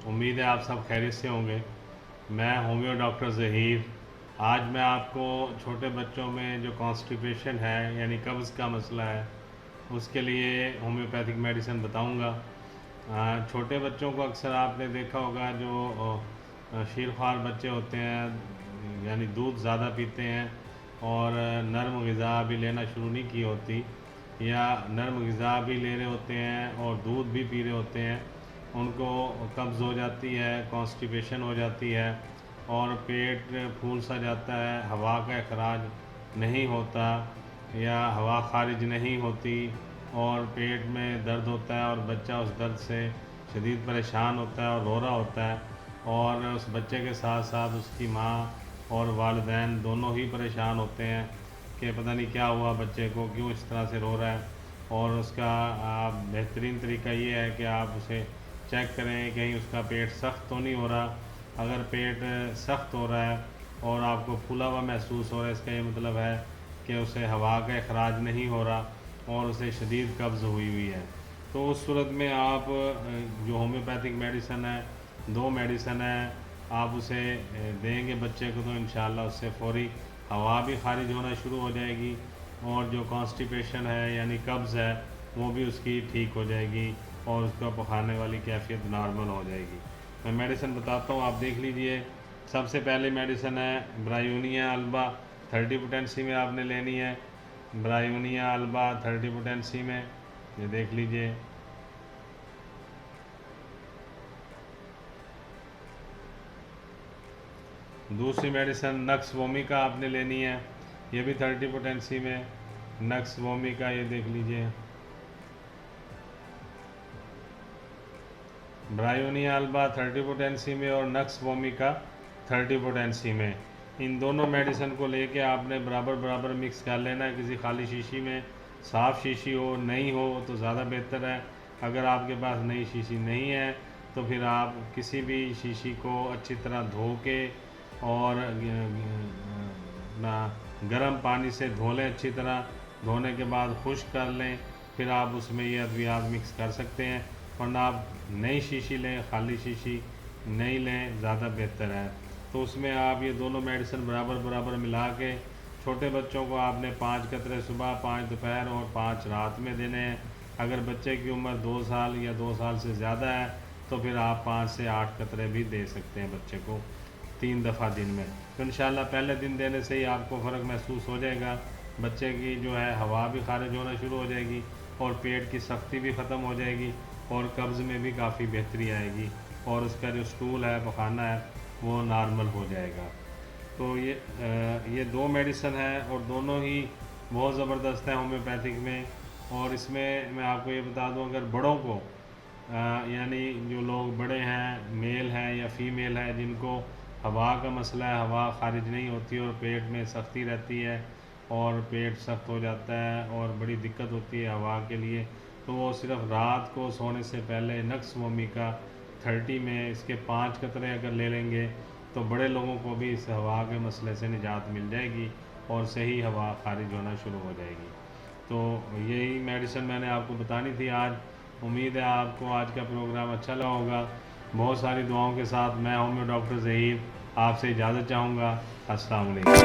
امید ہے آپ سب خیریت سے ہوں گے۔ میں ہومیو ڈاکٹر ظہیر۔ آج میں آپ کو چھوٹے بچوں میں جو کانسٹیپیشن ہے یعنی قبض کا مسئلہ ہے اس کے لیے ہومیوپیتھک میڈیسن بتاؤں گا۔ چھوٹے بچوں کو اکثر آپ نے دیکھا ہوگا جو شیرخوار بچے ہوتے ہیں یعنی دودھ زیادہ پیتے ہیں اور نرم غذا بھی لینا شروع نہیں کی ہوتی، یا نرم غذا بھی لے رہے ہوتے ہیں اور دودھ بھی پی رہے ہوتے ہیں، ان کو قبض ہو جاتی ہے، کانسٹیپیشن ہو جاتی ہے اور پیٹ پھول سا جاتا ہے، ہوا کا اخراج نہیں ہوتا یا ہوا خارج نہیں ہوتی اور پیٹ میں درد ہوتا ہے اور بچہ اس درد سے شدید پریشان ہوتا ہے اور رو رہا ہوتا ہے، اور اس بچے کے ساتھ ساتھ اس کی ماں اور والدین دونوں ہی پریشان ہوتے ہیں کہ پتہ نہیں کیا ہوا بچے کو، کیوں اس طرح سے رو رہا ہے۔ اور اس کا بہترین طریقہ یہ ہے کہ آپ اسے چیک کریں کہیں اس کا پیٹ سخت تو نہیں ہو رہا۔ اگر پیٹ سخت ہو رہا ہے اور آپ کو پھولا ہوا محسوس ہو رہا ہے، اس کا یہ مطلب ہے کہ اسے ہوا کا اخراج نہیں ہو رہا اور اسے شدید قبض ہوئی ہے۔ تو اس صورت میں آپ جو ہومیوپیتھک میڈیسن ہے، 2 میڈیسن ہے، آپ اسے دیں گے بچے کو تو انشاءاللہ اس سے فوری ہوا بھی خارج ہونا شروع ہو جائے گی اور جو کانسٹیپیشن ہے یعنی قبض ہے وہ بھی اس کی ٹھیک ہو جائے گی اور اس کا پکھانے والی کیفیت نارمل ہو جائے گی۔ میں میڈیسن بتاتا ہوں، آپ دیکھ لیجئے۔ سب سے پہلی میڈیسن ہے برایونیا البا 30 پوٹینسی میں آپ نے لینی ہے۔ برایونیا البا 30 پوٹینسی میں، یہ دیکھ لیجئے۔ دوسری میڈیسن نکس وومی کا آپ نے لینی ہے، یہ بھی 30 پوٹینسی میں۔ نکس وومی کا یہ دیکھ لیجئے۔ برایونیا البا 30 پوٹینسی میں اور نکس وومی کا 30 پوٹینسی میں۔ ان دونوں میڈیسن کو لے کے آپ نے برابر برابر مکس کر لینا ہے کسی خالی شیشی میں۔ صاف شیشی ہو، نہیں ہو تو زیادہ بہتر ہے۔ اگر آپ کے پاس نئی شیشی نہیں ہے تو پھر آپ کسی بھی شیشی کو اچھی طرح دھو کے اور گرم پانی سے دھو لیں اچھی طرح، دھونے کے بعد خشک کر لیں، پھر آپ اس میں یہ ادویات مکس کر سکتے ہیں، ورنہ آپ نئی شیشی لیں، خالی شیشی نہیں لیں، زیادہ بہتر ہے۔ تو اس میں آپ یہ دونوں میڈیسن برابر برابر ملا کے چھوٹے بچوں کو آپ نے 5 قطرے صبح، 5 دوپہر اور 5 رات میں دینے ہیں۔ اگر بچے کی عمر 2 سال یا 2 سال سے زیادہ ہے تو پھر آپ 5 سے 8 قطرے بھی دے سکتے ہیں بچے کو 3 دفعہ دن میں۔ تو انشاءاللہ پہلے دن دینے سے ہی آپ کو فرق محسوس ہو جائے گا، بچے کی جو ہے ہوا بھی خارج ہونا شروع ہو جائے گی اور پیٹ کی سختی بھی ختم ہو جائے گی اور قبض میں بھی کافی بہتری آئے گی اور اس کا جو سٹول ہے، پخانہ ہے، وہ نارمل ہو جائے گا۔ تو یہ 2 میڈیسن ہیں اور دونوں ہی بہت زبردست ہیں ہومیوپیتھک میں۔ اور اس میں میں آپ کو یہ بتا دوں، اگر بڑوں کو یعنی جو لوگ بڑے ہیں، میل ہیں یا فیمیل ہیں، جن کو ہوا کا مسئلہ ہے، ہوا خارج نہیں ہوتی اور پیٹ میں سختی رہتی ہے اور پیٹ سخت ہو جاتا ہے اور بڑی دقت ہوتی ہے ہوا کے لیے، تو وہ صرف رات کو سونے سے پہلے نکس وومی کا 30 میں اس کے 5 قطرے اگر لے لیں گے تو بڑے لوگوں کو بھی اس ہوا کے مسئلے سے نجات مل جائے گی اور صحیح ہوا خارج ہونا شروع ہو جائے گی۔ تو یہی میڈیسن میں نے آپ کو بتانی تھی آج۔ امید ہے آپ کو آج کا پروگرام اچھا لگا ہوگا۔ بہت ساری دعاؤں کے ساتھ میں ہومیو ڈاکٹر ظہیر آپ سے اجازت چاہوں گا۔ السلام علیکم۔